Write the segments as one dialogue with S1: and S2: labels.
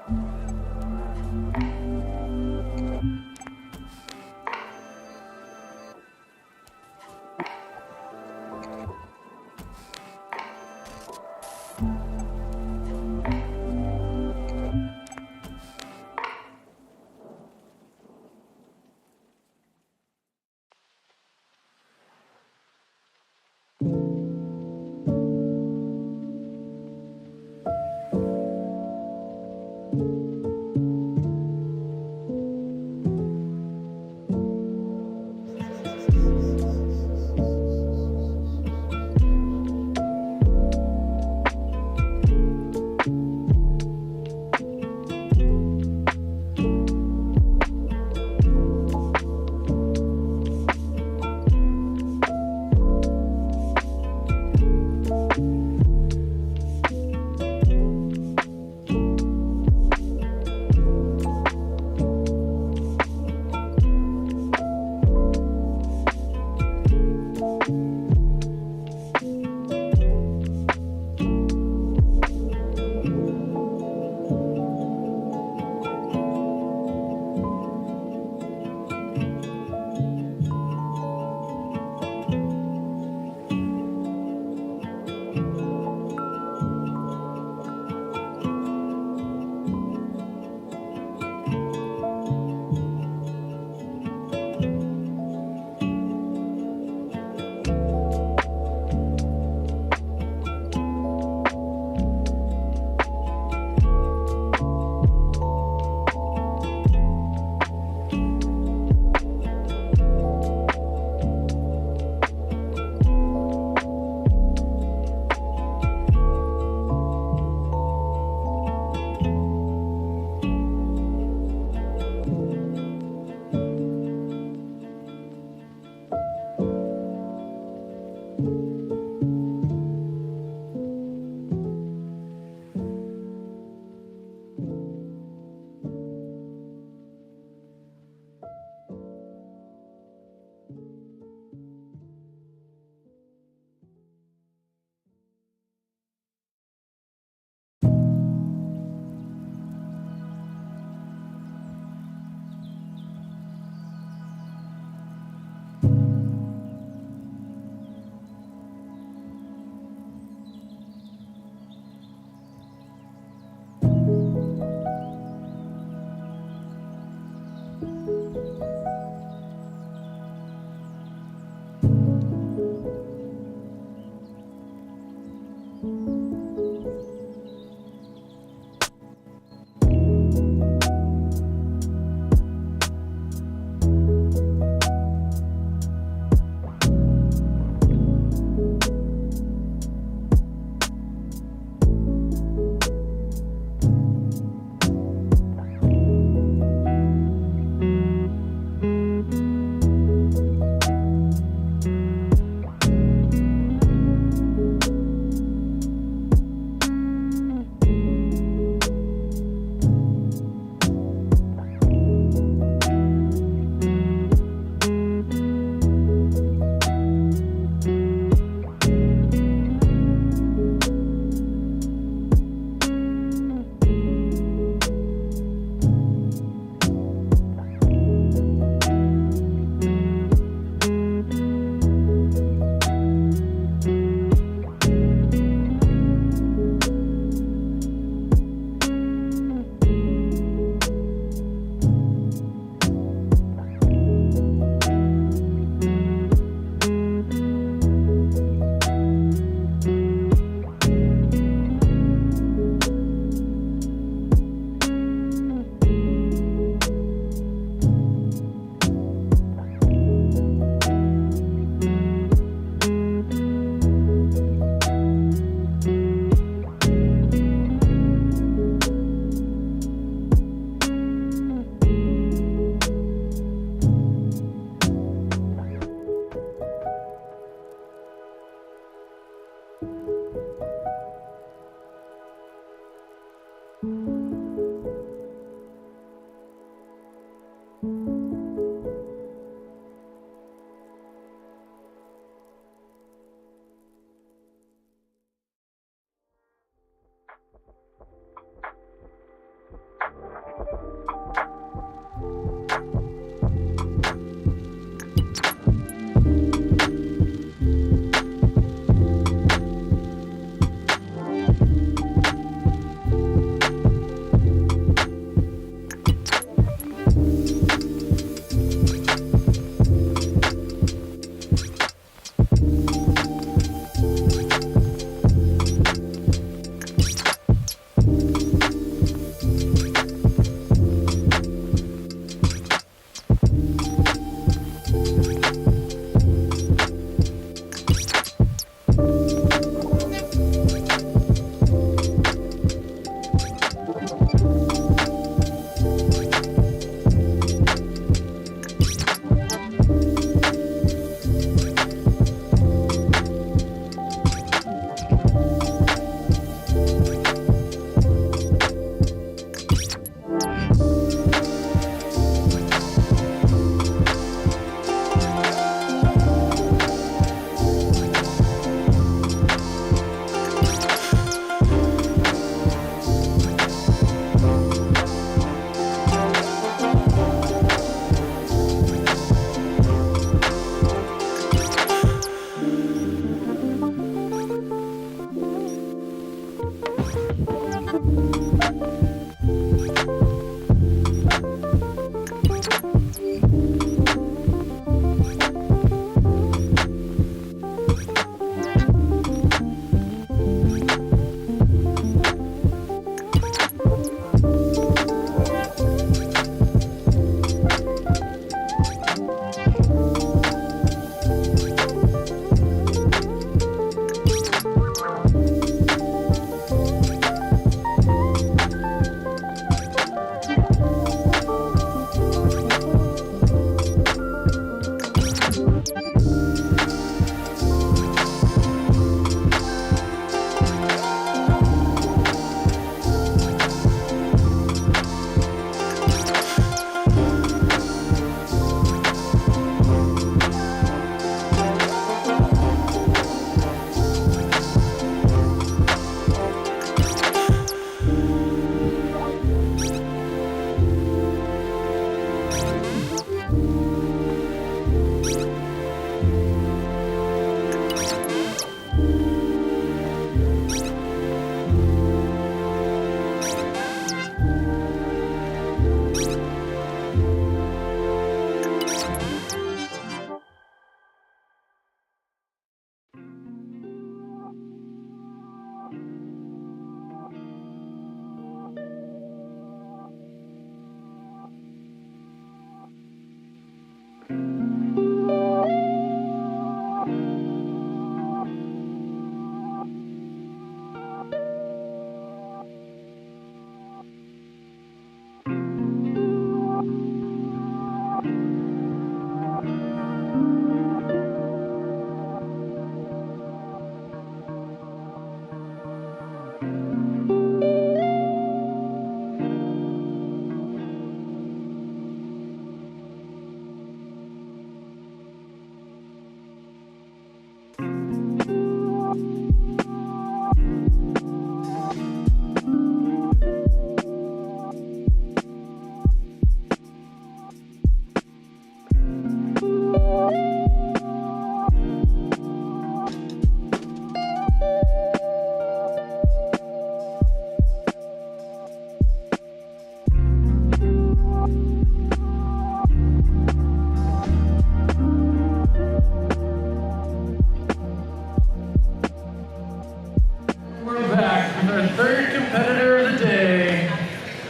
S1: you.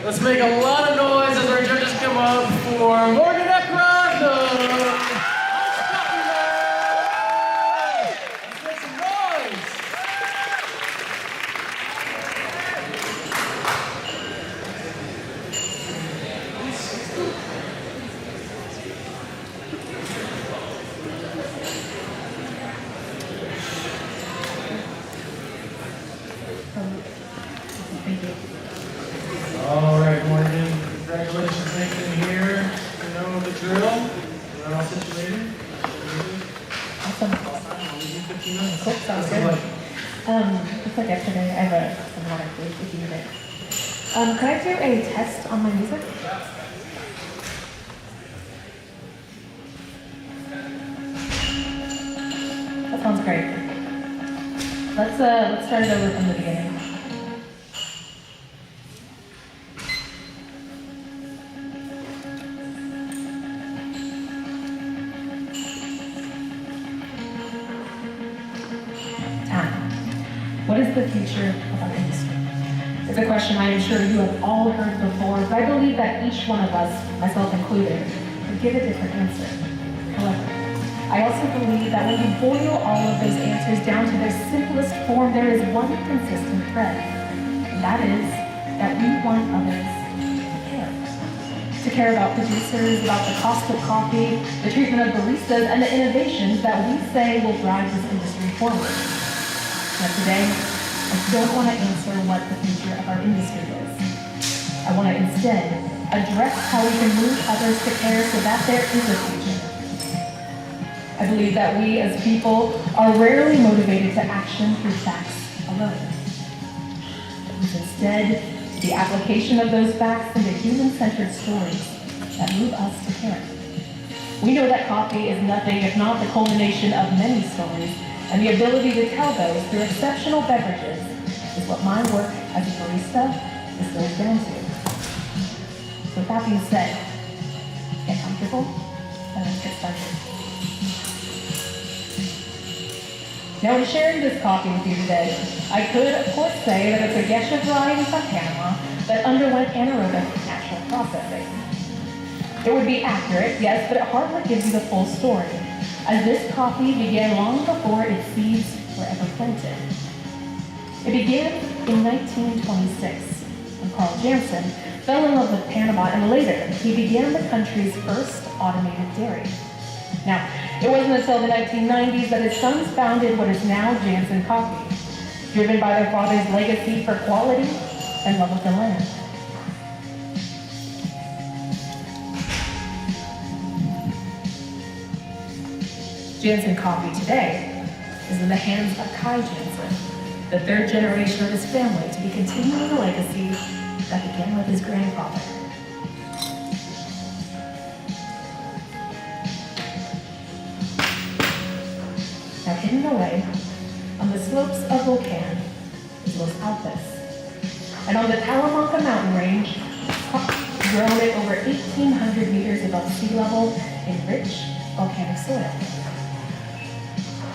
S1: Let's make a lot of noise as our judges come up for Morgan Ekra, the Let's make some noise.
S2: Thank you.
S1: All right, Morgan. Congratulations, making it here. You know the drill. We're all situated.
S2: Awesome.
S1: We'll give you 15 minutes.
S2: Cool, sounds good. Just like yesterday, I have some water, please, if you need it. Could I do a test on my music? That sounds great. Let's start it over from the beginning. What is the future of our industry? It's a question I am sure you have all heard before, but I believe that each one of us, myself included, would give a different answer. However, I also believe that when you boil all of those answers down to their simplest form, there is one consistent thread, and that is that we want others to care. To care about producers, about the cost of coffee, the treatment of baristas, and the innovations that we say will drive this industry forward. But today, I don't want to answer what the future of our industry is. I want to instead address how we can move others to care so that there is a future. I believe that we as people are rarely motivated to action through facts alone. It is instead the application of those facts into human-centered stories that move us to care. We know that coffee is nothing if not the culmination of many stories, and the ability to tell those through exceptional beverages is what my work as a barista distilled down to. So with that being said, get comfortable and let's get started. Now, in sharing this coffee with you today, I could, of course, say that it's a Gesha variety from Panama that underwent anaerobic natural processing. It would be accurate, yes, but it hardly gives you the full story, as this coffee began long before its seeds were ever planted. It began in 1926, when Carl Jansen fell in love with Panama, and later he began the country's first automated dairy. Now, it wasn't until the 1990s that his sons founded what is now Jansen Coffee, driven by their father's legacy for quality and love of the land. Jansen Coffee today is in the hands of Kai Jansen, the third generation of his family to be continuing the legacy that began with his grandfather. Now, hidden away on the slopes of Volcan is Los Alpes, and on the Talamanca mountain range, grown at over 1,800 meters above sea level in rich volcanic soil.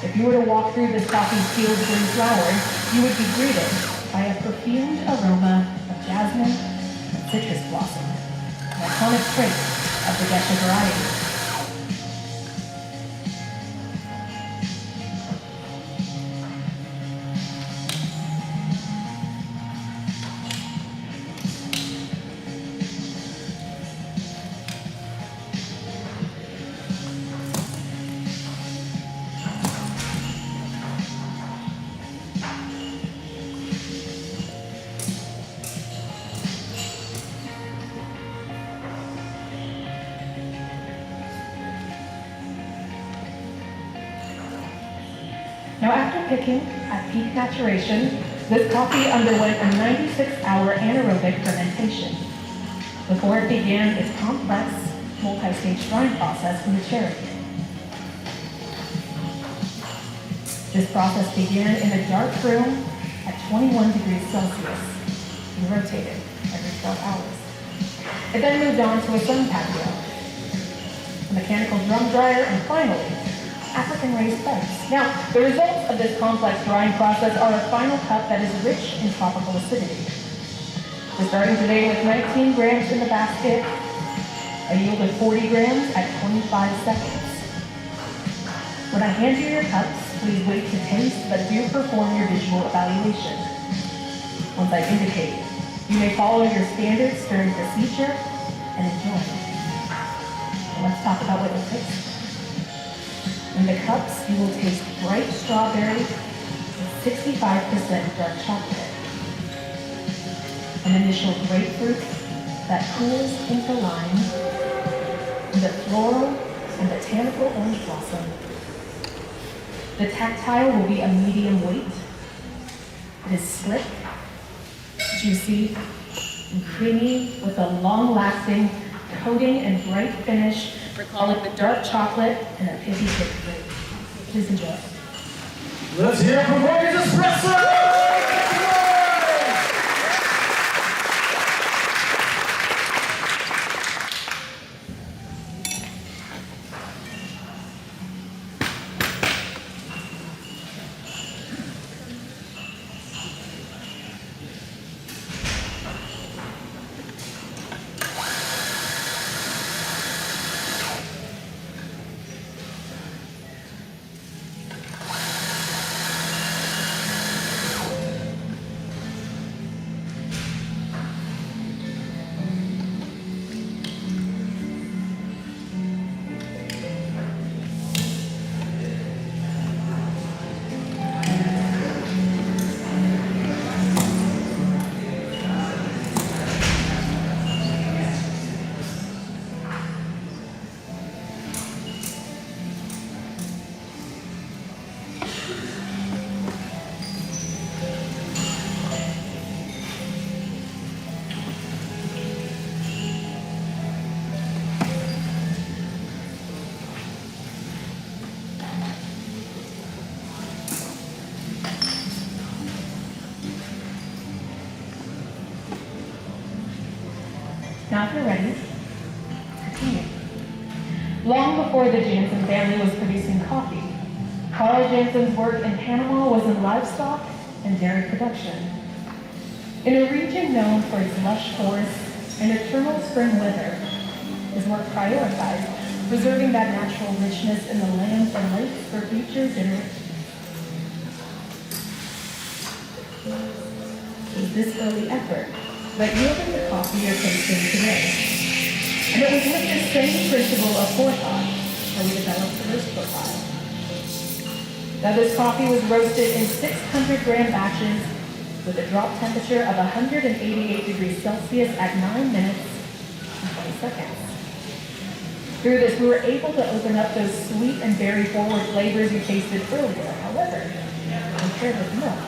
S2: If you were to walk through this coffee field during flowering, you would be greeted by a perfumed aroma of jasmine and citrus blossom, an iconic trait of the Gesha variety. Now, after picking at peak maturation, this coffee underwent a 96-hour anaerobic fermentation before it began its complex, multi-stage drying process in the cherry. This process began in a dark room at 21 degrees Celsius and rotated every 12 hours. It then moved on to a sun patio, a mechanical drum dryer, and finally, African raised beds. Now, the results of this complex drying process are a final cup that is rich in tropical acidity. We're starting today with 19 grams in the basket, a yield of 40 grams at 25 seconds. When I hand you your cups, please wait to taste, but do perform your visual evaluation. Once I indicate, you may follow your standard stirring procedure and enjoy. So let's talk about what you'll taste. In the cups, you will taste bright strawberry with 65% dark chocolate, an initial grapefruit that cools into lime, and the floral and botanical orange blossom. The tactile will be a medium weight. It is slick, juicy, and creamy with a long-lasting coating and bright finish, recalling the dark chocolate and a pithy grapefruit. Please enjoy.
S1: Let's hear it for Morgan's Espresso!
S2: Now, if you're ready, continue. Long before the Jansen family was producing coffee, Carl Jansen's work in Panama was in livestock and dairy production. In a region known for its lush forests and eternal spring weather, his work prioritized preserving that natural richness in the lands and lakes for future generations. It was this early effort that yielded the coffee you're tasting today. And it was with this same principle of forethought that we developed the roast profile. Now, this coffee was roasted in 600-gram batches with a drop temperature of 188 degrees Celsius at 9 minutes and 20 seconds. Through this, we were able to open up those sweet and berry-forward flavors you tasted earlier. However, compared with milk,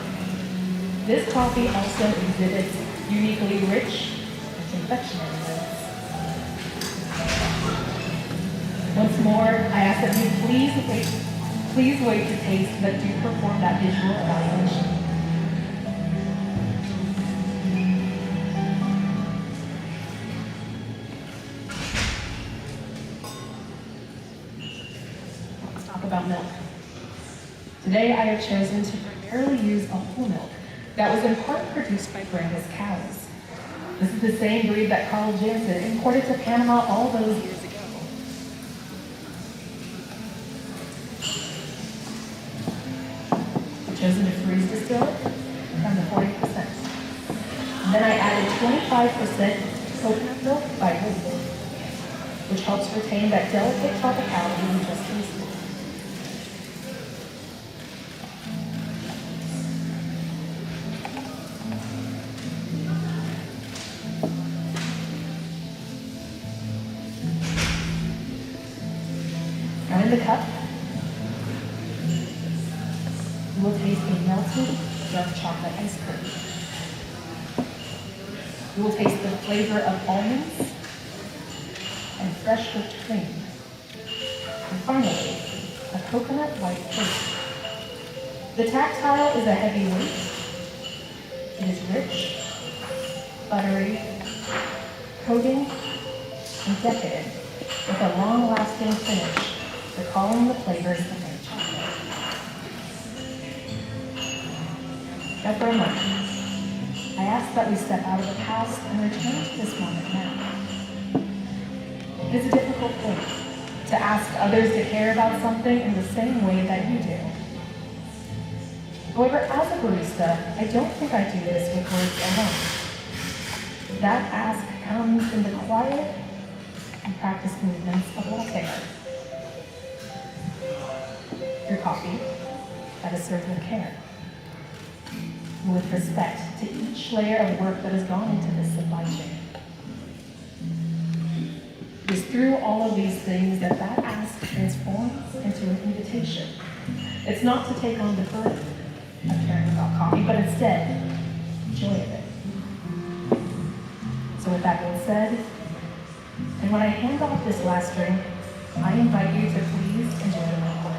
S2: this coffee also exhibits uniquely rich and confectionery notes. Once more, I ask that you please wait to taste, but do perform that visual evaluation. Let's talk about milk. Today, I have chosen to primarily use a whole milk that was in part produced by Branda's cows. This is the same breed that Carl Jansen imported to Panama all those years ago. I've chosen to freeze distill it down to 40%. And then I added 25% coconut milk by weight, which helps retain that delicate tropicality we just tasted. Now in the cup, you will taste a melted dark chocolate ice cream. You will taste the flavor of almonds and fresh whipped cream. And finally, a coconut white cake. The tactile is a heavy weight. It is rich, buttery, coating, and decadent, with a long-lasting finish, recalling the flavors of white chocolate. Now for a moment, I ask that we step out of the past and return to this moment now. It is a difficult thing to ask others to care about something in the same way that you do. However, as a barista, I don't think I do this with words alone. That ask comes in the quiet and practiced movements of latte art. Your coffee that is served with care, and with respect to each layer of work that has gone into this supply chain. It is through all of these things that ask transforms into an invitation. It's not to take on the burden of caring about coffee, but instead, joy of it. So with that being said, and when I hand off this last drink, I invite you to please enjoy the milk course.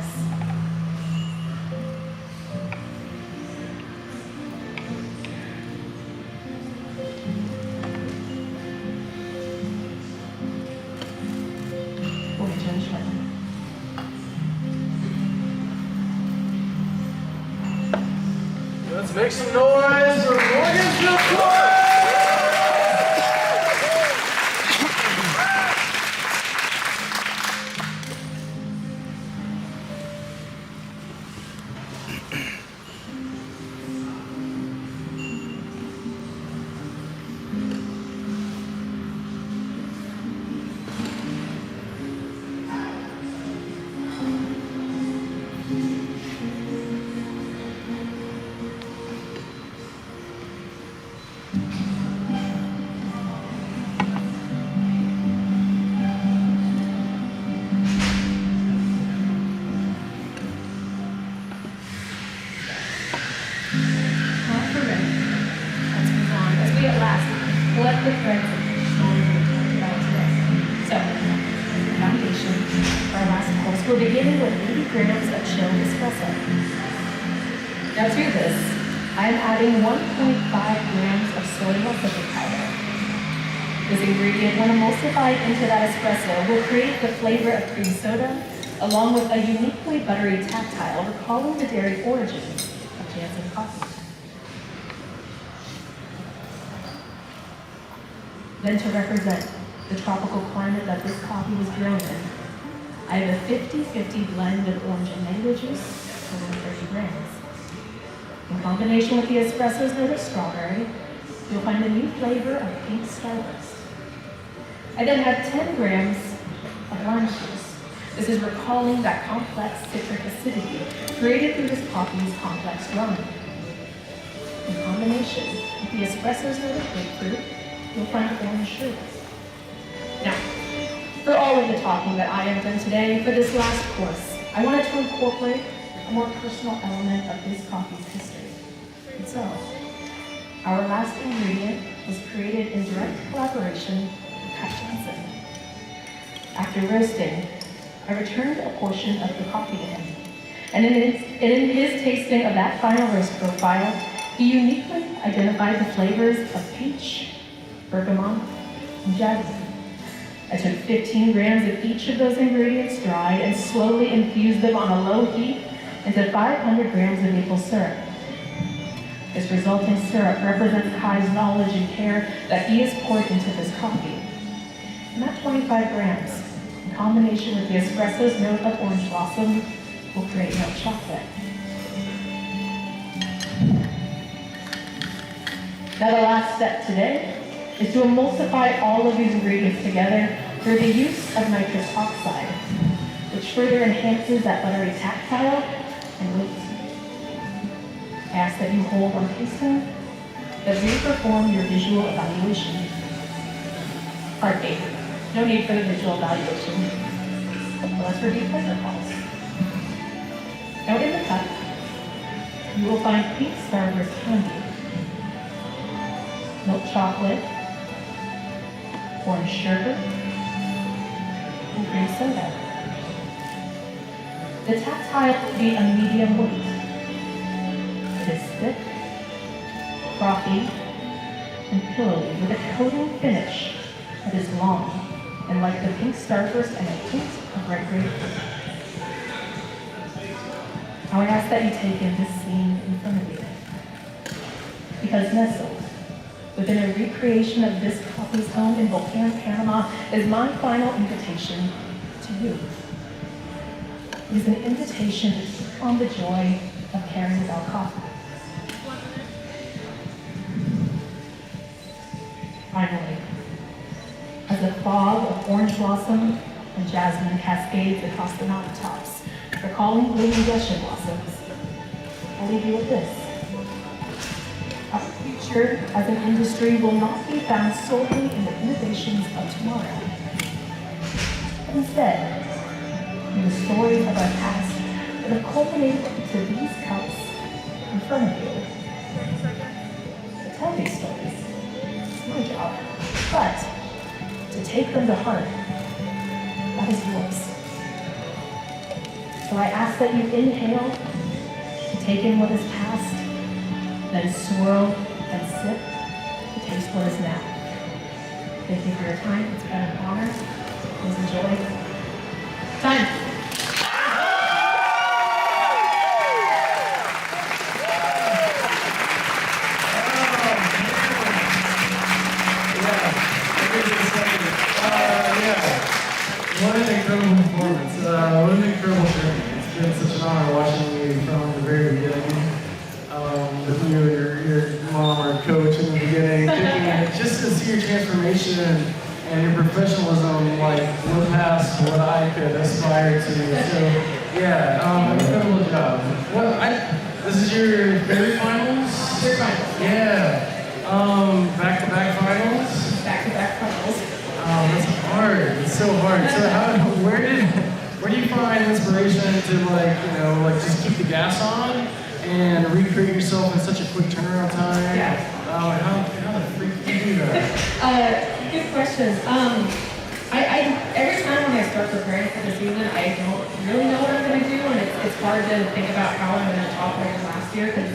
S1: Let's make some noise for Morgan's Milk Course!
S2: Collect the threads of the story we talked about today. So, foundation for our last course, we're beginning with 80 grams of chilled espresso. Now to this, I'm adding 1.5 grams of soy sulfate powder. This ingredient, when emulsified into that espresso, will create the flavor of cream soda, along with a uniquely buttery tactile, recalling the dairy origins of Jansen coffee. Then to represent the tropical climate that this coffee was grown in, I have a 50-50 blend of orange and mango juice, totaling 30 grams. In combination with the espresso's note of strawberry, you'll find a new flavor of pink starburst. I then have 10 grams of lime juice. This is recalling that complex citric acidity created through this coffee's complex growing. In combination with the espresso's note of grapefruit, you'll find orange sherbet. Now, for all of the talking that I have done today, for this last course, I wanted to incorporate a more personal element of this coffee's history. And so, our last ingredient was created in direct collaboration with Pat Johnson. After roasting, I returned a portion of the coffee to him. And in his tasting of that final roast profile, he uniquely identified the flavors of peach, bergamot, and jasmine. I took 15 grams of each of those ingredients dried and slowly infused them on a low heat into 500 grams of maple syrup. This resulting syrup represents Kai's knowledge and care that he has poured into this coffee. And that 25 grams, in combination with the espresso's note of orange blossom, will create milk chocolate. Now the last step today is to emulsify all of these ingredients together through the use of nitrous oxide, which further enhances that buttery tactile and weight. I ask that you hold on tasting as we perform your visual evaluation. Pardon me, no need for the visual evaluation. Let's review pleasure calls. Now in the cup, you will find pink starburst candy, milk chocolate, orange sherbet, and cream soda. The tactile will be a medium weight. It is thick, frothy, and pillowy with a coating finish that is long and like the pink starburst and a hint of red grapefruit. Now I ask that you take in this scene in front of you, because nestled within a recreation of this coffee's home in Volcano, Panama, is my final invitation to you. It is an invitation to take on the joy of caring about coffee. Finally, as the fog of orange blossom and jasmine cascades across the mountaintops, recalling blooming Russian blossoms, I'll leave you with this. Our future as an industry will not be found solely in the innovations of tomorrow. But instead, in the stories of our past that have culminated into these cups in front of you. To tell these stories is my job, but to take them to heart, that is yours. So I ask that you inhale to take in what is past, then swirl and sip to taste what is now. Thank you for your time. It's been an honor. Please enjoy. Time.
S1: What an incredible performance. What an incredible journey. It's been such an honor watching you from the very beginning. With you and your mom or coach in the beginning, just to see your transformation and your professionalism, like, look past what I could aspire to. So, yeah, incredible job. This is your third finals?
S2: Third finals.
S1: Yeah. Back-to-back finals?
S2: Back-to-back finals.
S1: That's hard. It's so hard. So where do you find inspiration to just keep the gas on and recreate yourself in such a quick turnaround time?
S2: Yeah.
S1: How the freak do you do that?
S2: Good question. I every time when I start preparing for the season, I don't really know what I'm going to do, and it's hard to think about how I'm going to talk like last year because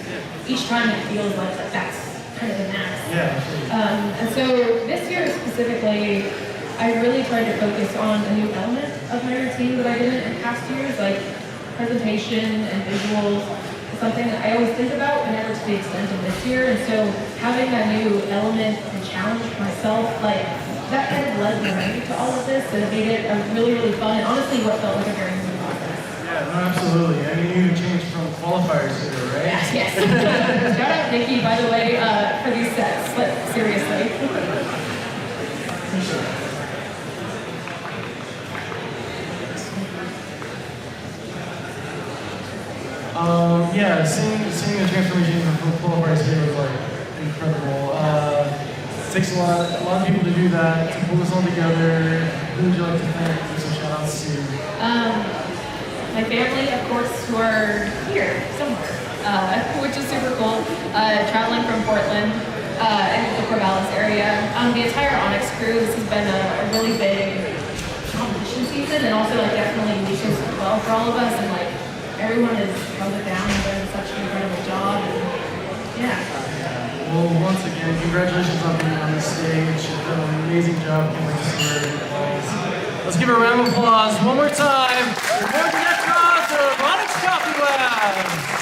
S2: each time it feels like that's kind of the max.
S1: Yeah.
S2: And so this year specifically, specifically, I really tried to focus on a new element of my routine that I didn't in past years, like presentation and visuals. It's something that I always think about, but never to the extent of this year. And so having that new element and challenge myself, like that kind of led me to all of this and made it a really, really fun and honestly what felt like a very smooth process.
S1: Yeah, no, absolutely. I mean, you changed from qualifiers here, right?
S2: Yes. Shout out Nikki, by the way, for these sets, but seriously.
S1: Yeah, seeing the transformation from qualifiers here was like incredible. It takes a lot of people to do that, to pull this all together. Who would you like to thank? Give some shout outs to.
S2: My family, of course, who are here somewhere, which is super cool. Traveling from Portland and the Corvallis area. The entire Onyx crew, this has been a really big competition season and also like definitely weekends as well for all of us. And like everyone has held it down and done such an incredible job. And yeah.
S1: Well, once again, congratulations on being on the stage. You've done an amazing job. Can't wait to see where it goes. Let's give a round of applause one more time. American Extras of Onyx Coffee Lab.